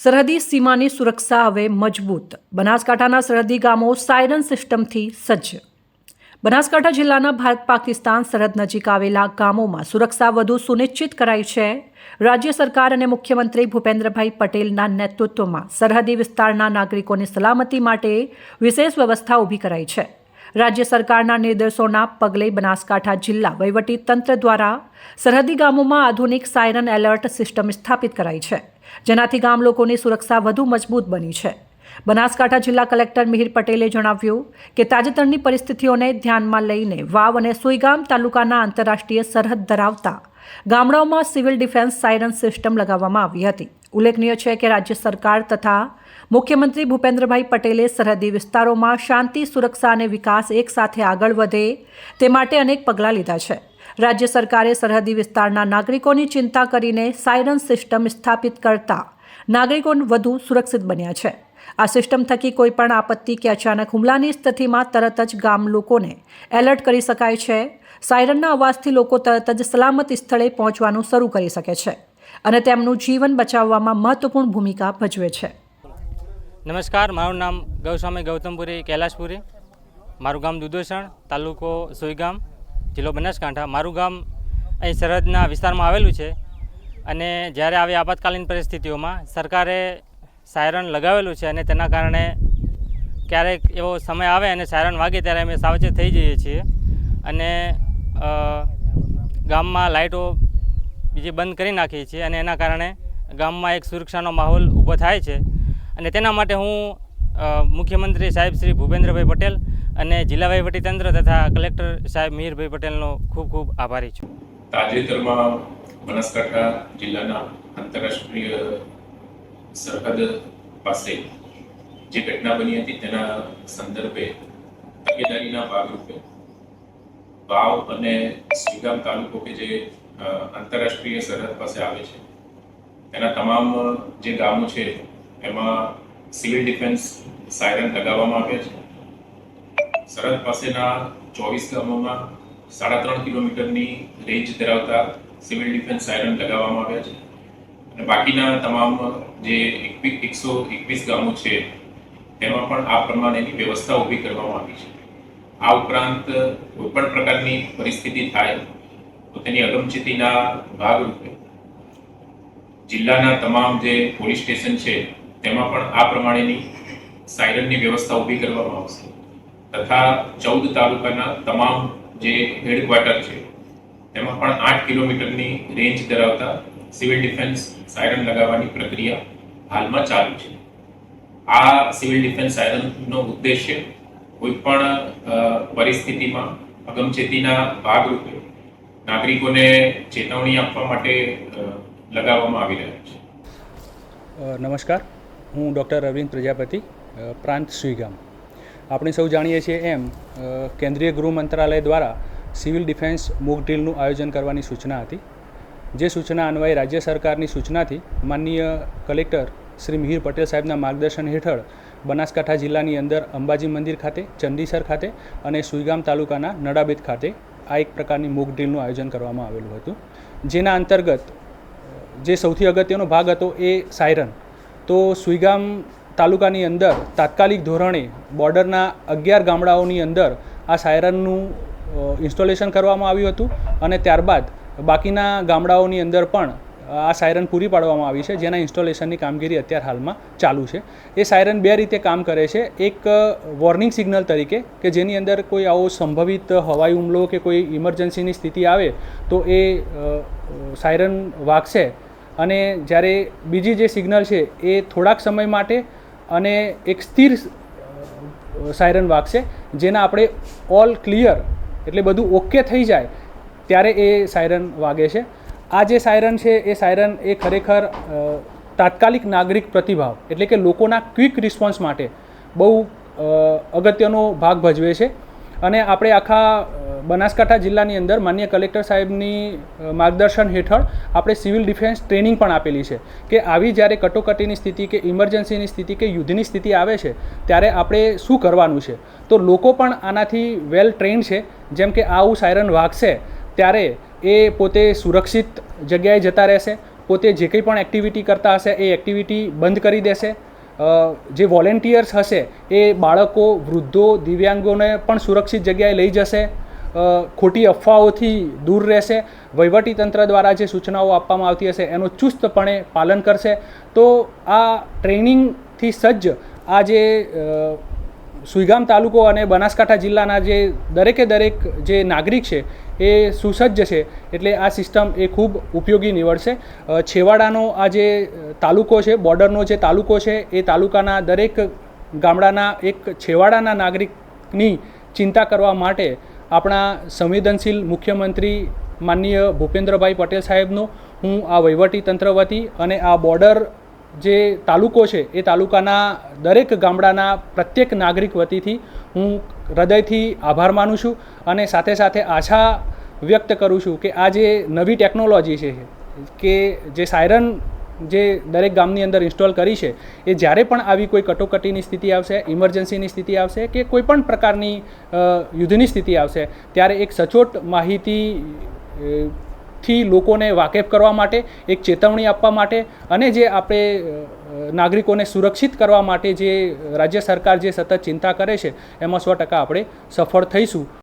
સરહદી સીમાની સુરક્ષા હવે મજબૂત. બનાસકાંઠાના સરહદી ગામો સાયરન સિસ્ટમથી સજ્જ. બનાસકાંઠા જિલ્લાના ભારત પાકિસ્તાન સરહદ નજીક આવેલા ગામોમાં સુરક્ષા વધુ સુનિશ્ચિત કરાઈ છે. રાજ્ય સરકાર અને મુખ્યમંત્રી ભૂપેન્દ્રભાઈ પટેલના નેતૃત્વમાં સરહદી વિસ્તારના નાગરિકોની સલામતી માટે વિશેષ વ્યવસ્થા ઊભી કરાઈ છે. રાજ્ય સરકારના નિર્દેશોના પગલે બનાસકાંઠા જિલ્લા વહીવટી તંત્ર દ્વારા સરહદી ગામોમાં આધુનિક સાયરન એલર્ટ સિસ્ટમ સ્થાપિત કરાઈ છે, જેનાથી ગામ લોકોની સુરક્ષા વધુ મજબૂત બની છે. બનાસકાંઠા જિલ્લા કલેક્ટર મિહિર પટેલે જણાવ્યું કે તાજેતરની પરિસ્થિતિઓને ધ્યાનમાં લઈને વાવ અને સુઈગામ તાલુકાના આંતરરાષ્ટ્રીય સરહદ ધરાવતા ગામડાઓમાં સિવિલ ડિફેન્સ સાયરન સિસ્ટમ લગાવવામાં આવી હતી. ઉલ્લેખનીય છે કે રાજ્ય સરકાર તથા મુખ્યમંત્રી ભૂપેન્દ્રભાઈ પટેલે સરહદી વિસ્તારોમાં શાંતિ, સુરક્ષા અને વિકાસ એકસાથે આગળ વધે તે માટે અનેક પગલાં લીધા છે. રાજ્ય સરકારે સરહદી વિસ્તારના નાગરિકોની ચિંતા કરીને સાયરન સિસ્ટમ સ્થાપિત કરતા નાગરિકો વધુ સુરક્ષિત બન્યા છે. આ સિસ્ટમ થકી કોઈપણ આપત્તિ કે અચાનક હુમલાની સ્થિતિમાં તરત જ ગામ લોકોને એલર્ટ કરી શકાય છે. સાયરનના અવાજથી લોકો તરત જ સલામત સ્થળે પહોંચવાનું શરૂ કરી શકે છે અને તેમનું જીવન બચાવવામાં મહત્વપૂર્ણ ભૂમિકા ભજવે છે. નમસ્કાર, મારું નામ ગૌસ્વામી ગૌતમપુરી કૈલાશપુરી. મારું ગામ દુધોસણ, તાલુકો સુઈગામ, જિલ્લો બનાસકાંઠા. મારું ગામ અહીં સરહદના વિસ્તારમાં આવેલું છે અને જ્યારે આવી આપાતકાલીન પરિસ્થિતિઓમાં સરકારે સાયરન લગાવેલું છે અને તેના કારણે ક્યારેક એવો સમય આવે અને સાયરન વાગે ત્યારે અમે સાવચેત થઈ જઈએ છીએ અને ગામમાં લાઇટો બીજી બંધ કરી નાખીએ છીએ અને એના કારણે ગામમાં એક સુરક્ષાનો માહોલ ઊભો થાય છે. અને તેના માટે હું મુખ્યમંત્રી સાહેબ શ્રી ભૂપેન્દ્રભાઈ પટેલ અને જિલ્લા વહીવટીતંત્ર તથા કલેક્ટર સાહેબ મિહિરભાઈ પટેલનો ખૂબ ખૂબ આભારી છું. તાજેતરમાં બનાસકાંઠા જિલ્લાના આંતરરાષ્ટ્રીય સરહદ પાસે જે ઘટના બની હતી તેના સંદર્ભે તકેદારીના ભાગરૂપે વાવ અને સુઈગામ તાલુકો કે જે આંતરરાષ્ટ્રીય સરહદ પાસે આવે છે તેના તમામ જે ગામો છે એમાં સિવિલ ડિફેન્સ સાયરન લગાવવામાં આવ્યા છે. સરહદ પાસેના 24 ગામોમાં 3.5 કિલોમીટરની રેન્જ ધરાવતા સિવિલ ડિફેન્સ સાયરન લગાવવામાં આવ્યા છે અને બાકીના તમામ જે 121 ગામો છે તેમાં પણ આ પ્રમાણેની વ્યવસ્થા ઊભી કરવામાં આવી છે. આ ઉપરાંત કોઈપણ પ્રકારની પરિસ્થિતિ થાય તો તેની અગમચેતીના ભાગરૂપે જિલ્લાના તમામ જે પોલીસ સ્ટેશન છે તેમાં પણ આ પ્રમાણેની સાયરનની વ્યવસ્થા ઊભી કરવામાં આવશે તથા 14 તાલુકાના તમામ જે હેડક્વાર્ટર છે તેમાં પણ 8 કિલોમીટરની રેન્જ ધરાવતા સિવિલ ડિફેન્સ સાયરન લગાવવાની પ્રક્રિયા હાલમાં ચાલુ છે. આ સિવિલ ડિફેન્સ સાયરનનો ઉદ્દેશ્ય કોઈપણ પરિસ્થિતિમાં અગમચેતીના ભાગરૂપે નાગરિકોને ચેતવણી આપવા માટે લગાવવામાં આવી રહ્યા છે. નમસ્કાર, હું ડૉક્ટર અરવિંદ પ્રજાપતિ, પ્રાંત સુઈગામ. આપણે સૌ જાણીએ છીએ એમ કેન્દ્રીય ગૃહ મંત્રાલય દ્વારા સિવિલ ડિફેન્સ મોક ડ્રીલનું આયોજન કરવાની સૂચના હતી. જે સૂચના અન્વયે રાજ્ય સરકારની સૂચનાથી માનનીય કલેક્ટર શ્રી મિહિર પટેલ સાહેબના માર્ગદર્શન હેઠળ બનાસકાંઠા જિલ્લાની અંદર અંબાજી મંદિર ખાતે, ચંદીસર ખાતે અને સુઈગામ તાલુકાના નડાબેટ ખાતે આ એક પ્રકારની મોક ડ્રીલનું આયોજન કરવામાં આવેલું હતું. જેના અંતર્ગત જે સૌથી અગત્યનો ભાગ હતો એ સાયરન. તો સુઈગામ તાલુકાની અંદર તાત્કાલિક ધોરણે બોર્ડરના 11 ગામડાઓની અંદર આ સાયરનનું ઇન્સ્ટોલેશન કરવામાં આવ્યું હતું અને ત્યારબાદ બાકીના ગામડાઓની અંદર પણ આ સાયરન પૂરી પાડવામાં આવી છે, જેના ઇન્સ્ટોલેશનની કામગીરી અત્યારે હાલમાં ચાલુ છે. એ સાયરન બે રીતે કામ કરે છે. એક વોર્નિંગ સિગ્નલ તરીકે કે જેની અંદર કોઈ આવો સંભવિત હવાઈ હુમલો કે કોઈ ઇમરજન્સીની સ્થિતિ આવે તો એ સાયરન વાગશે અને જ્યારે બીજી જે સિગ્નલ છે એ થોડાક સમય માટે અને એક સ્થિર સાયરન વાગશે, જેના આપણે ઓલ ક્લિયર એટલે બધું ઓકે થઈ જાય ત્યારે એ સાયરન વાગે છે. આ જે સાયરન છે એ સાયરન એ ખરેખર તાત્કાલિક નાગરિક પ્રતિભાવ એટલે કે લોકોના ક્વિક રિસ્પોન્સ માટે બહુ અગત્યનો ભાગ ભજવે છે અને આપણે આખા બનાસકાંઠા જિલ્લાની અંદર માનનીય કલેક્ટર સાહેબની માર્ગદર્શન હેઠળ આપણે સિવિલ ડિફેન્સ ટ્રેનિંગ પણ આપેલી છે કે આવી જ્યારે કટોકટીની સ્થિતિ કે ઇમરજન્સીની સ્થિતિ કે યુદ્ધની સ્થિતિ આવે છે ત્યારે આપણે શું કરવાનું છે. તો લોકો પણ આનાથી વેલ ટ્રેન્ડ છે. જેમ કે આવું સાયરન વાગશે ત્યારે એ પોતે સુરક્ષિત જગ્યાએ જતા રહેશે, પોતે જે કંઈ પણ એક્ટિવિટી કરતા હશે એ એક્ટિવિટી બંધ કરી દેશે. જે વોલેન્ટિયર્સ હશે એ બાળકો, વૃદ્ધો, દિવ્યાંગોને પણ સુરક્ષિત જગ્યાએ લઈ જશે. ખોટી અફવાઓથી દૂર રહેશે. વહીવટીતંત્ર દ્વારા જે સૂચનાઓ આપવામાં આવતી હશે એનું ચુસ્તપણે પાલન કરશે. તો આ ટ્રેનિંગથી સજ્જ આ જે સુઈગામ તાલુકો અને બનાસકાંઠા જિલ્લાના જે દરેકે દરેક જે નાગરિક છે એ સુસજ્જ છે. એટલે આ સિસ્ટમ એ ખૂબ ઉપયોગી નીવડશે. છેવાડાનો આ જે તાલુકો છે, બોર્ડરનો જે તાલુકો છે, એ તાલુકાના દરેક ગામડાના એક છેવાડાના નાગરિકની ચિંતા કરવા માટે આપણા સંવેદનશીલ મુખ્યમંત્રી માનનીય ભૂપેન્દ્રભાઈ પટેલ સાહેબનો હું આ વહીવટીતંત્ર વતી અને આ બોર્ડર જે તાલુકો છે એ તાલુકાના દરેક ગામડાના પ્રત્યેક નાગરિક વતીથી હું હૃદયથી આભાર માનું છું. અને સાથે સાથે આશા વ્યક્ત કરું છું કે આ જે નવી ટેકનોલોજી છે કે જે સાયરન જે દરેક ગામની અંદર ઇન્સ્ટોલ કરી છે એ જ્યારે પણ આવી કોઈ કટોકટીની સ્થિતિ આવશે, ઇમરજન્સીની સ્થિતિ આવશે કે કોઈ પણ પ્રકારની યુદ્ધની સ્થિતિ આવશે ત્યારે એક સચોટ માહિતીથી લોકોને વાકેફ કરવા માટે, એક ચેતવણી આપવા માટે અને જે આપણે નાગરિકોને સુરક્ષિત કરવા માટે જે રાજ્ય સરકાર જે સતત ચિંતા કરે છે એમાં 100% આપણે સફળ થઈશું.